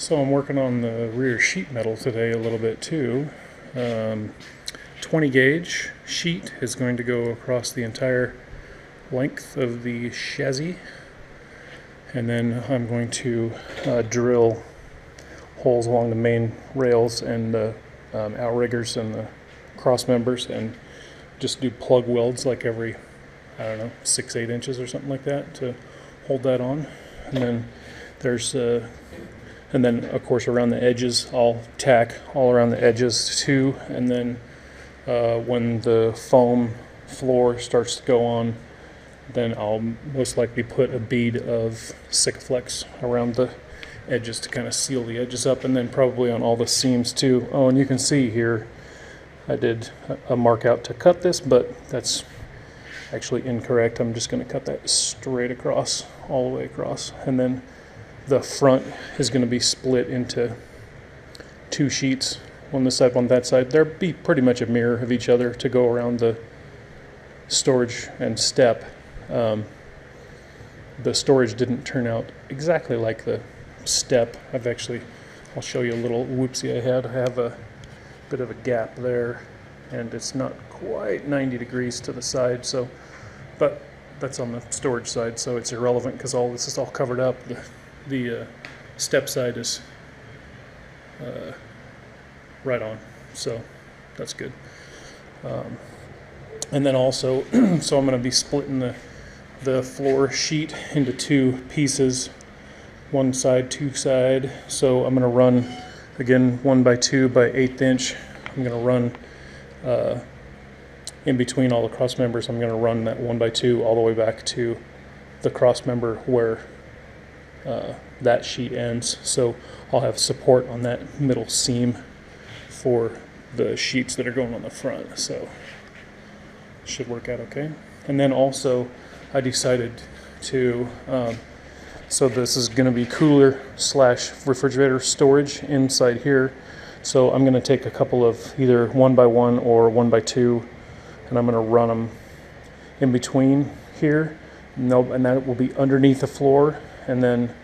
So I'm working on the rear sheet metal today a little bit too. 20 gauge sheet is going to go across the entire length of the chassis, and then I'm going to drill holes along the main rails and the outriggers and the cross members, and just do plug welds like every, I don't know, 6-8 inches or something like that to hold that on. And then there's and then of course around the edges I'll tack all around the edges too, and then when the foam floor starts to go on, then I'll most likely put a bead of Sikaflex around the edges to kind of seal the edges up, and then probably on all the seams too. Oh, and you can see here I did a mark out to cut this, but that's actually incorrect. I'm just going to cut that straight across, all the way across, and then the front is going to be split into 2 sheets, one this side, one that side. There'll be pretty much a mirror of each other to go around the storage and step. The storage didn't turn out exactly like the step. I'll show you a little whoopsie I had. I have a bit of a gap there, and it's not quite 90 degrees to the side, so, but that's on the storage side, so it's irrelevant because all this is all covered up. The step side is right on, so that's good. And then also, so I'm going to be splitting the floor sheet into 2 pieces, one side, 2 side. So I'm going to run, again, 1x2 by 1/8 inch. I'm going to run in between all the cross members. I'm going to run that 1x2 all the way back to the cross member where that sheet ends. So I'll have support on that middle seam for the sheets that are going on the front. So should work out okay. And then also I decided to so this is going to be cooler / refrigerator storage inside here. So I'm going to take a couple of either 1x1 or 1x2, and I'm going to run them in between here, and that will be underneath the floor. And then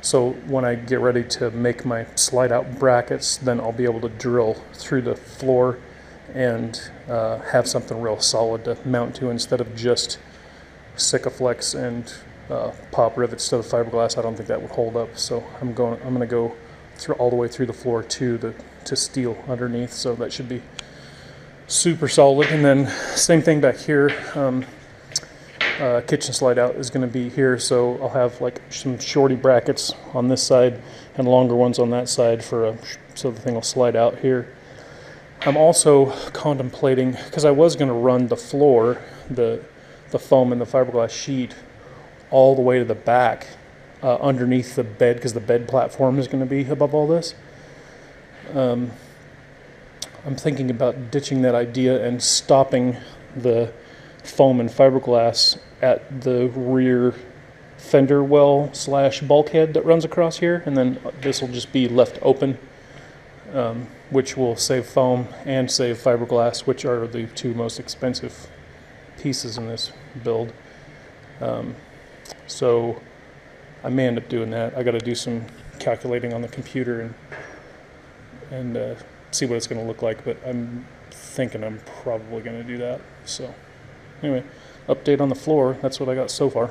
so when I get ready to make my slide out brackets, then I'll be able to drill through the floor and have something real solid to mount to, instead of just Sikaflex and pop rivets to the fiberglass. I don't think that would hold up, so I'm going to go through all the way through the floor to steel underneath, so that should be super solid. And then same thing back here. Kitchen slide out is going to be here, so I'll have like some shorty brackets on this side and longer ones on that side so the thing will slide out here. I'm also contemplating, because I was going to run the floor, the foam and the fiberglass sheet all the way to the back underneath the bed, because the bed platform is going to be above all this. I'm thinking about ditching that idea and stopping the foam and fiberglass at the rear fender well / bulkhead that runs across here, and then this will just be left open, which will save foam and save fiberglass, which are the 2 most expensive pieces in this build. So I may end up doing that. I got to do some calculating on the computer and see what it's going to look like, but I'm thinking I'm probably going to do that. So anyway, update on the floor. That's what I got so far.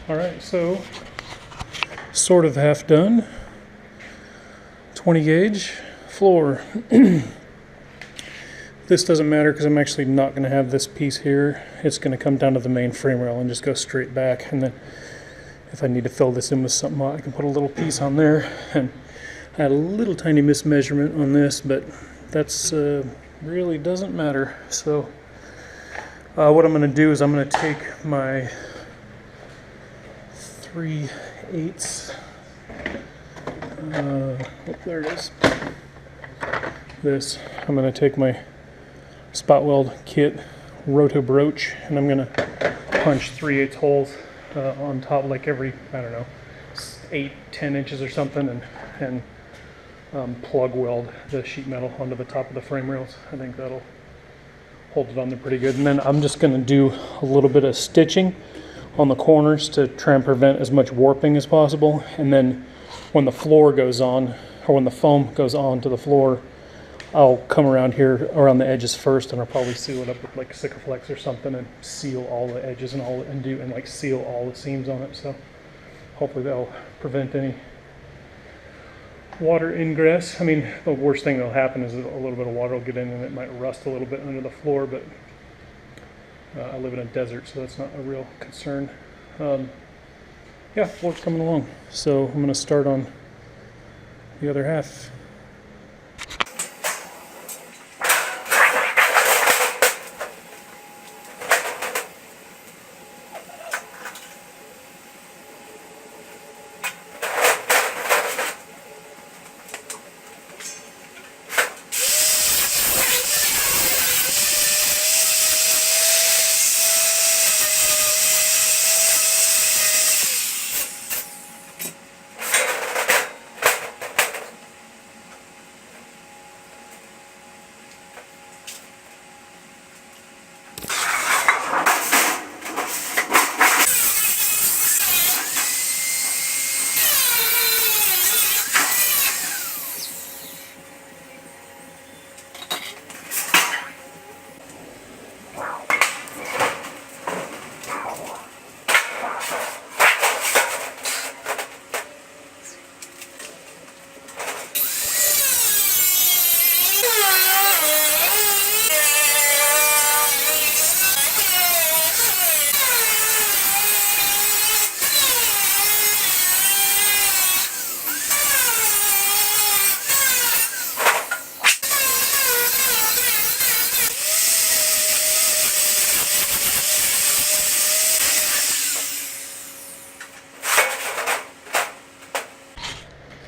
Alright, so sort of half done. 20 gauge floor. This doesn't matter because I'm actually not going to have this piece here. It's going to come down to the main frame rail and just go straight back, and then if I need to fill this in with something, I can put a little piece on there. And I had a little tiny mismeasurement on this, but that's really doesn't matter. So what I'm going to do is I'm going to take my 3/8 there it is. I'm going to take my spot weld kit roto broach, and I'm going to punch 3/8 holes on top, like every, I don't know, 8-10 inches or something, and plug weld the sheet metal onto the top of the frame rails. I think that'll hold it on there pretty good. And then I'm just going to do a little bit of stitching on the corners to try and prevent as much warping as possible. And then when the floor goes on, or when the foam goes on to the floor, I'll come around here around the edges first, and I'll probably seal it up with like Sikaflex or something and seal all the edges and like seal all the seams on it. So hopefully that'll prevent any water ingress. I mean, the worst thing that'll happen is a little bit of water will get in and it might rust a little bit under the floor, but I live in a desert, so that's not a real concern. Yeah, floor's coming along. So I'm going to start on the other half.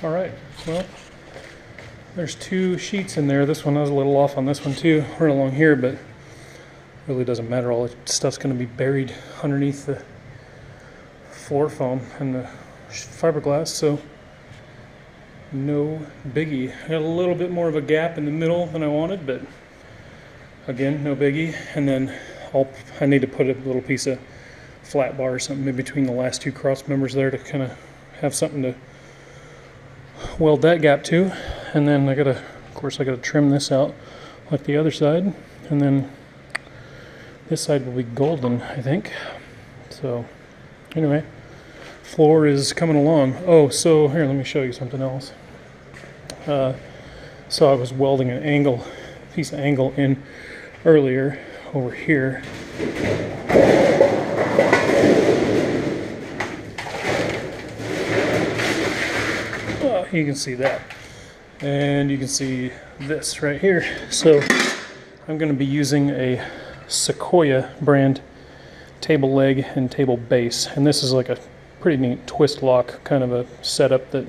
All right, well, there's two sheets in there. This one, I was a little off on this one too, right along here, but really doesn't matter. All the stuff's going to be buried underneath the floor foam and the fiberglass, so no biggie. I got a little bit more of a gap in the middle than I wanted, but again, no biggie. And then I need to put a little piece of flat bar or something in between the last two cross members there to kind of have something to weld that gap to. And then of course I gotta trim this out like the other side, and then this side will be golden, I think. So anyway, floor is coming along. Oh, so here, let me show you something else. So I was welding a piece of angle in earlier over here. Oh, you can see that. And you can see this right here. So I'm going to be using a Sequoia brand table leg and table base. And this is like a pretty neat twist lock kind of a setup that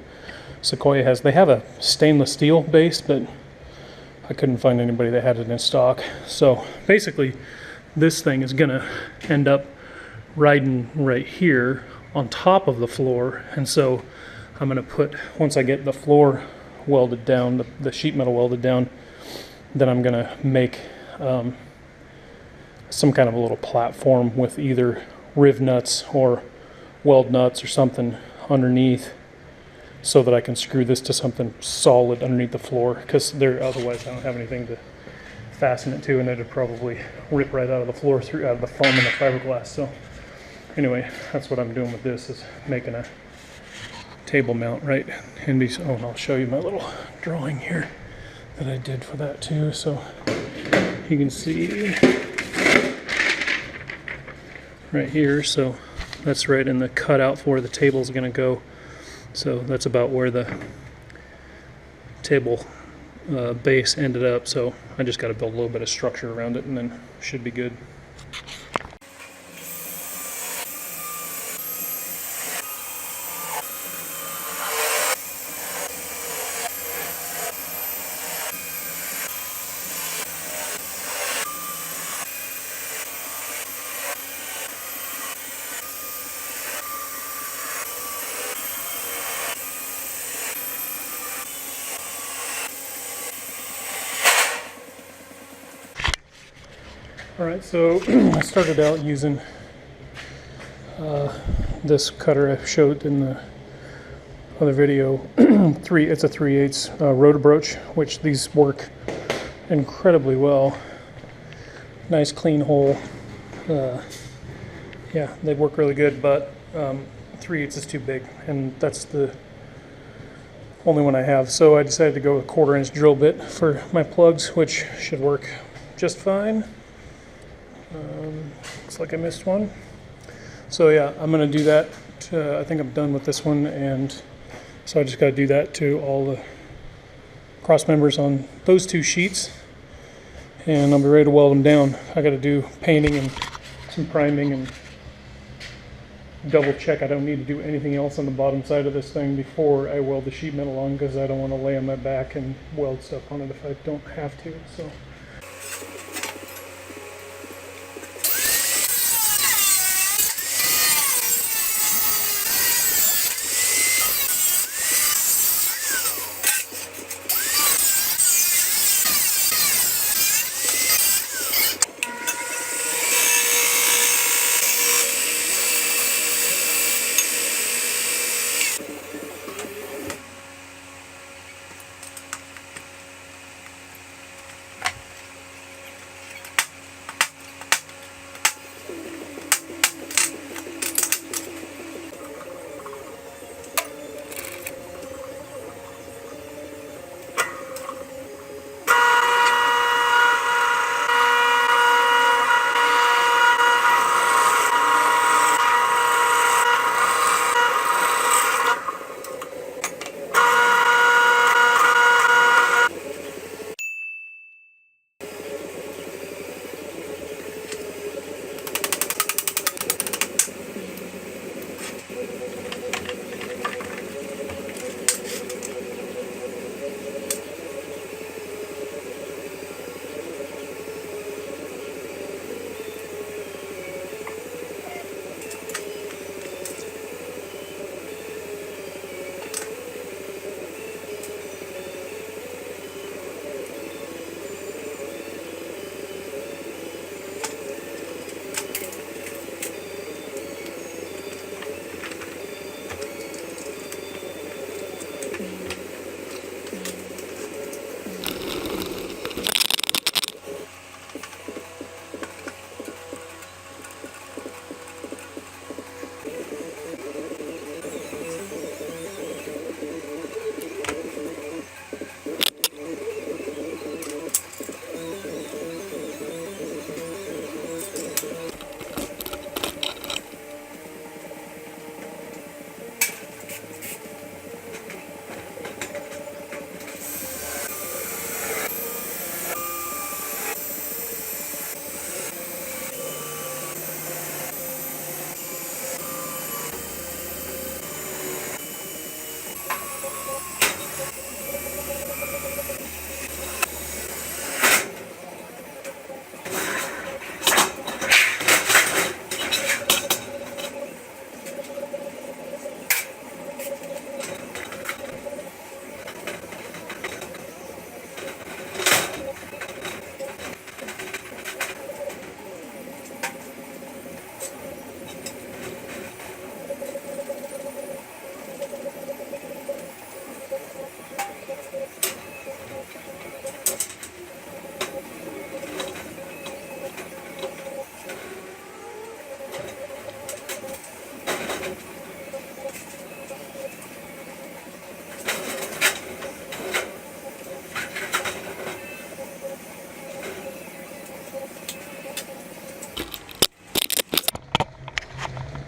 Sequoia has. They have a stainless steel base, but I couldn't find anybody that had it in stock. So basically this thing is gonna end up riding right here on top of the floor. And so I'm gonna put, once I get the floor welded down, the sheet metal welded down, then I'm gonna make some kind of a little platform with either riv nuts or weld nuts or something underneath, so that I can screw this to something solid underneath the floor, because otherwise I don't have anything to fasten it to, and it'd probably rip right out of the floor, out of the foam and the fiberglass. So anyway, that's what I'm doing with this, is making a table mount right in these. Oh, and I'll show you my little drawing here that I did for that too, so you can see right here. So that's right in the cutout for where the table's going to go. So that's about where the table base ended up. So I just got to build a little bit of structure around it, and then should be good. Alright, so I started out using this cutter I showed in the other video. It's a 3/8 rotor broach, which these work incredibly well. Nice clean hole. Yeah, they work really good, but 3/8 is too big, and that's the only one I have. So I decided to go with a 1/4 inch drill bit for my plugs, which should work just fine. Looks like I missed one. So yeah, I'm going to do that. I think I'm done with this one, and so I just got to do that to all the cross members on those two sheets, and I'll be ready to weld them down. I got to do painting and some priming and double check I don't need to do anything else on the bottom side of this thing before I weld the sheet metal on, because I don't want to lay on my back and weld stuff on it if I don't have to. So.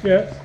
Yeah.